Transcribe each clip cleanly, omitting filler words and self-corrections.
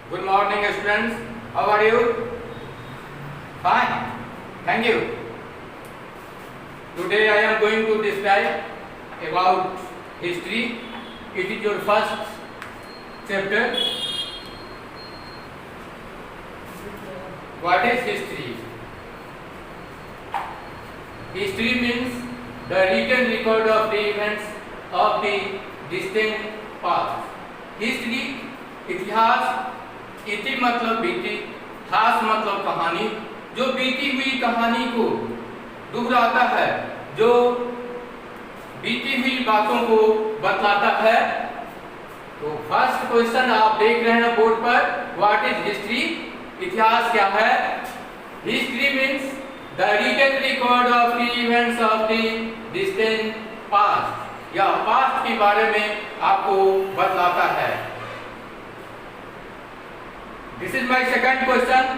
Good morning, students. How are you? Fine. Thank you. Today I am going to describe about history. It is your first chapter. What is history? History means the written record of the events of the distant past. History, इतिहास, इति मतलब बीती, हास मतलब कहानी, जो बीती हुई कहानी को दोहराता है, जो बीती हुई बातों को बतलाता है। तो फर्स्ट क्वेश्चन आप देख रहे हैं बोर्ड पर, व्हाट इज हिस्ट्री? इतिहास क्या है? History means the written record of the events of the distant past, या पास्ट के बारे में आपको बतलाता है। This is my second question.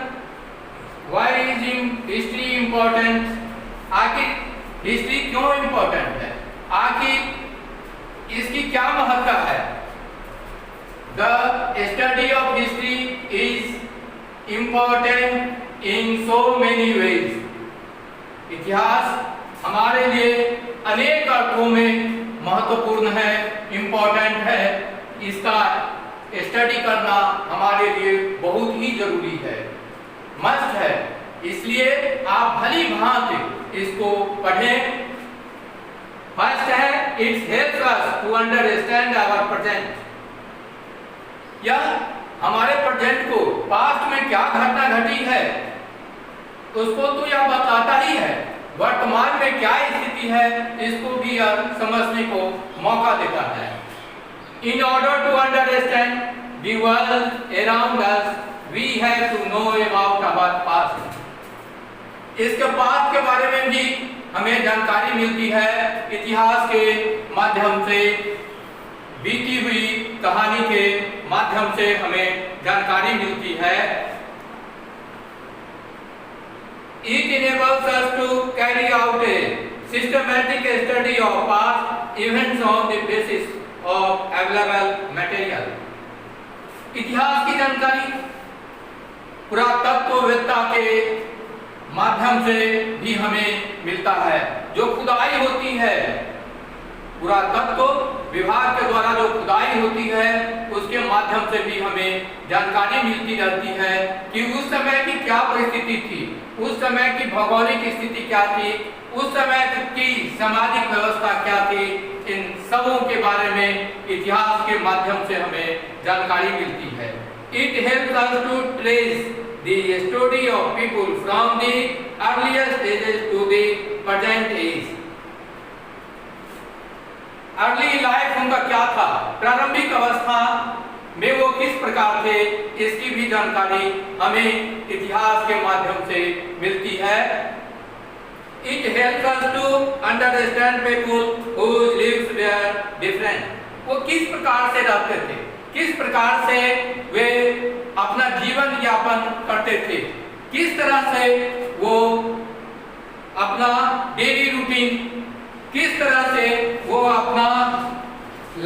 Why is history important? आखिर हिस्ट्री क्यों इम्पोर्टेंट है? आखिर इसकी क्या महत्ता है? The study of history is important in so many ways. इतिहास हमारे लिए अनेक अर्थों में महत्वपूर्ण है, इम्पोर्टेंट है। इसका स्टडी करना हमारे लिए बहुत ही जरूरी है, मस्ट है। इसलिए आप भली भांति इसको पढ़ें। फर्स्ट है, it's helps us to understand our present. यह हमारे प्रेजेंट को, पास्ट में क्या घटना घटी है उसको तो यह बताता ही है, वर्तमान में क्या स्थिति है इसको भी यह समझने को मौका देता है। In order to understand the world around us, we have to know about our past. इसके पास्ट के बारे में भी हमें जानकारी मिलती है इतिहास के माध्यम से, बीती हुई कहानी के माध्यम से हमें जानकारी मिलती है। It enables us to carry out a systematic study of past events on the basis of available material. इतिहास की जानकारी पुरातत्ववेत्ता के माध्यम से भी हमें मिलता है। जो खुदाई होती है, पुरातत्व विभाग के द्वारा जो खुदाई होती है उसके माध्यम से भी हमें जानकारी मिलती रहती है कि उस समय की क्या परिस्थिति थी, उस समय की भौगोलिक स्थिति क्या थी, उस समय की सामाजिक व्यवस्था क्या थी। इन सबों के बारे में इतिहास के माध्यम से हमें जानकारी मिलती है। It helps us to trace the story of people from the earliest ages to the present age. Early life उनका क्या था, प्रारंभिक अवस्था में वो किस प्रकार थे, इसकी भी जानकारी हमें इतिहास के माध्यम से मिलती है। It helps us to understand people who lives were different. वो किस प्रकार से रहते थे, किस प्रकार से वे अपना जीवन यापन करते थे, किस तरह से वो अपना डेली रूटीन, किस तरह से वो अपना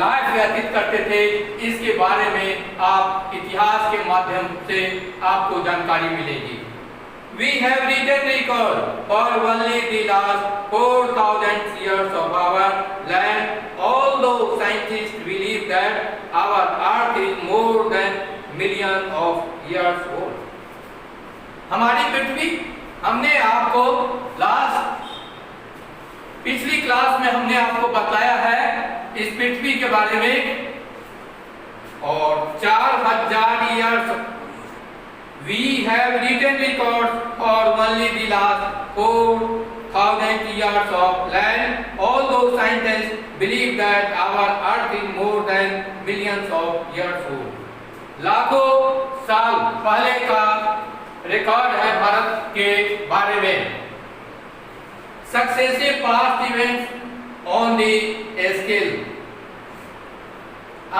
लाइफ व्यतीत करते थे, इसके बारे में आप इतिहास के माध्यम से आपको जानकारी मिलेगी। We have written record for only the last 4,000 years of our land, although scientists believe that our earth is more than million of years old. हमारी पृथ्वी, हमने आपको पिछली क्लास में हमने आपको बताया है इस पृथ्वी के बारे में, और 4000 years we have written records for only the last 4,000 years of land, although scientists believe that our earth is more than millions of years old. लाखों साल पहले का रिकॉर्ड है भारत के बारे में। Successive past events on the scale.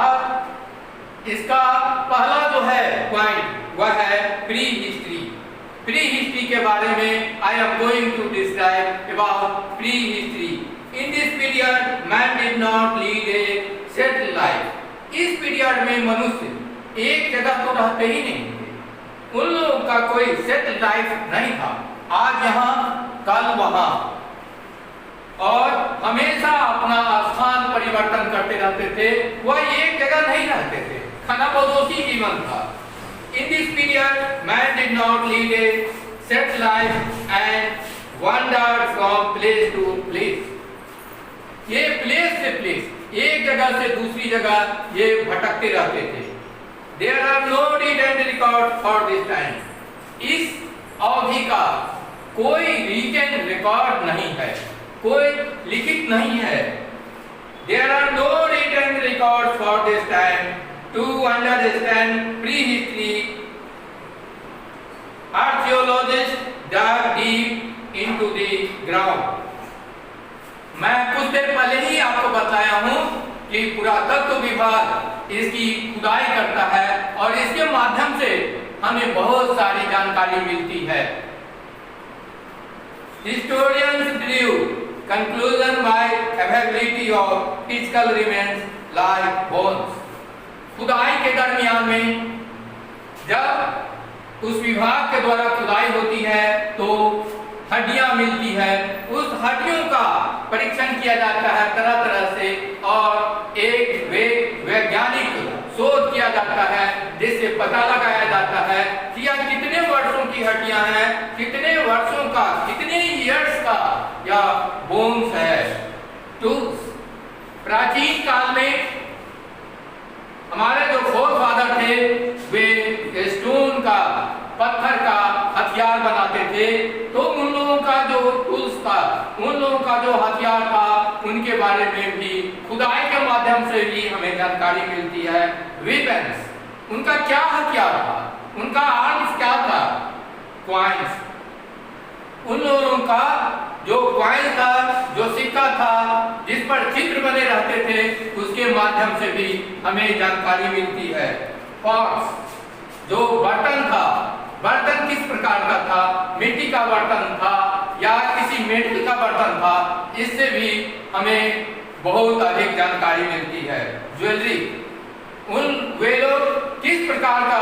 अब इसका पहला जो है पॉइंट वह है प्री हिस्ट्री। प्री हिस्ट्री के बारे में I am going to describe about prehistory. In this period man did not lead a settled life. इस पीरियड में मनुष्य एक जगह तो तो रहते ही नहीं थे। उन लोगों का कोई सेट लाइफ नहीं था, आज यहाँ कल वहाँ, और हमेशा अपना स्थान परिवर्तन करते रहते थे। वह एक जगह नहीं रहते थे, खानाबदोशी जीवन था। In this period, man did not lead a set life and wandered from place to place. ये प्लेस से प्लेस, एक जगह से दूसरी जगह ये भटकते रहते थे। There are no written records for this time. इस अवधि का कोई written record नहीं है, कोई लिखित नहीं है। There are no written records for this time. To understand prehistory, archaeologists dug deep into the ground. मैं कुछ देर पहले ही आपको बताया हूं कि पुरातत्व विभाग इसकी खुदाई करता है और इसके माध्यम से हमें बहुत सारी जानकारी मिलती है। Historians drew conclusion by availability of physical remains like bones. खुदाई के दरमियान में जब उस विभाग के द्वारा खुदाई होती है तो हड्डियां मिलती है। उस हड्डियों का परीक्षण किया जाता है तरह तरह से और एक वैज्ञानिक शोध किया जाता है जिससे पता लगाया जाता है कि यह कितने वर्षों की हड्डियां हैं, कितने वर्षों का, कितने ईयर्स का यह बोन्स है। तो प्राचीन काल में हमारे जो फोरफादर थे वे स्टोन का, पत्थर का हथियार बनाते थे। तो उन लोगों का जो टूल्स था, उन लोगों का जो हथियार था, उनके बारे में भी खुदाई के माध्यम से भी हमें जानकारी मिलती है। वेपन्स, उनका क्या हथियार था, उनका आर्म्स क्या था, क्वाइंस, उन लोगों का जो क्वाइंस था, जो सिक्का था जिस पर चित्र बने रहते थे, उसके माध्यम से भी हमें जानकारी मिलती है। पॉट्स, जो बर्तन था, बर्तन किस प्रकार का था, मिट्टी का बर्तन था या किसी मेटल का बर्तन था, इससे भी हमें बहुत अधिक जानकारी मिलती है। ज्वेलरी, वे लोग किस प्रकार का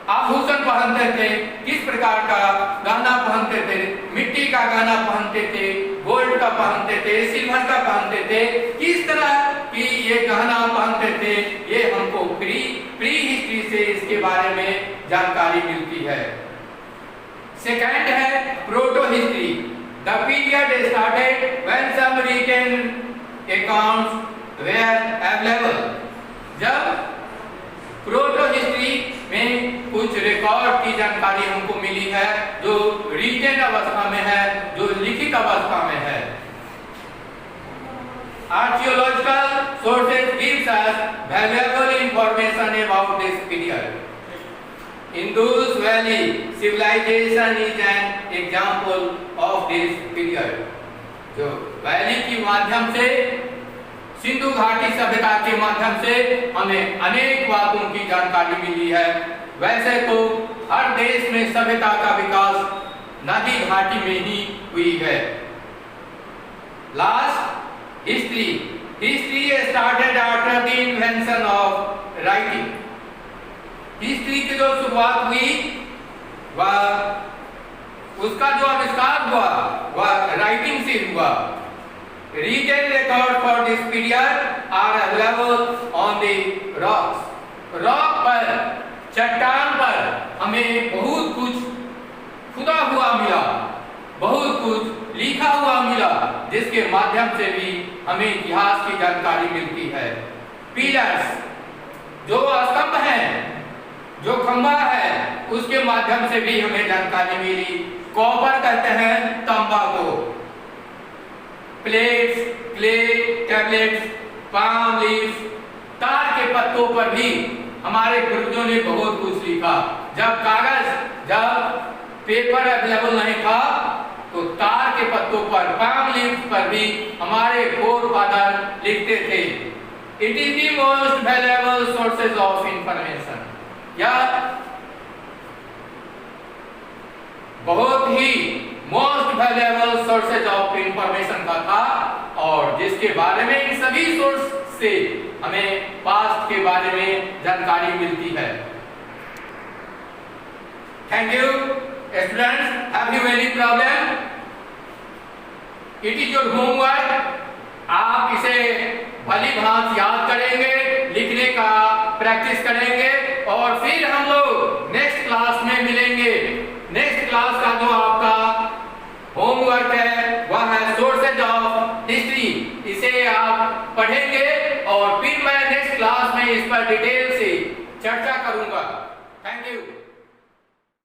आभूषण पहनते थे, किस प्रकार का गहना पहनते थे, मिट्टी का गहना पहनते थे, गोल्ड का पहनते थे, सिल्वर का पहनते थे, किस तरह की ये गहना पहनते थे, ये हमको प्री हिस्ट्री से इसके बारे में जानकारी मिलती है। सेकंड है protohistory. The period started when some written accounts were available. जब प्रोटो हिस्ट्री में कुछ रिकॉर्ड की जानकारी हमको मिली है जो रिटन अवस्था में है, जो लिखित अवस्था में है। Archaeological sources gives us valuable information about this period. Indus Valley civilization is an example of this period. जो वैली के माध्यम से, सिंधु घाटी सभ्यता के माध्यम से हमें अनेक बातों की जानकारी मिली है। वैसे तो हर देश में सभ्यता का विकास नदी घाटी में ही हुई है। Last, history. History started after the invention of writing. History की जो शुरुआत हुई वह उसका जो आविष्कार हुआ वह राइटिंग से हुआ। Written record for this period are available on the rocks. Rock पर, चट्टान पर हमें बहुत कुछ खुदा हुआ मिला, बहुत कुछ लिखा हुआ मिला, जिसके माध्यम से भी हमें इतिहास की जानकारी मिलती है। पिलर्स, जो स्तंभ है, जो खंभा है, उसके माध्यम से भी हमें जानकारी मिली। कॉपर कहते हैं तांबा को। Plates, clay, tablets, palm leaves, तार के पत्तों पर भी हमारे पूर्वजों ने बहुत कुछ लिखा। जब कागज, जब पेपर अवेलेबल नहीं था तो तार के पत्तों पर, पाम लीव्स पर भी हमारे फोरफादर लिखते थे। It is the most valuable sources of information. यह बहुत ही most most valuable sources of information का था, और जिसके बारे में इन सभी सोर्स से हमें पास्ट के बारे में जानकारी मिलती है। Thank you students, have you any problem? It is your homework. आप इसे भली भांति याद करेंगे, लिखने का प्रैक्टिस करेंगे, और फिर हम लोग नेक्स्ट क्लास में मिलेंगे। नेक्स्ट क्लास का जो आपका होमवर्क है वह है सोर्सेज ऑफ हिस्ट्री। इसे आप पढ़ेंगे और फिर मैं नेक्स्ट क्लास में इस पर डिटेल से चर्चा करूंगा। Thank you.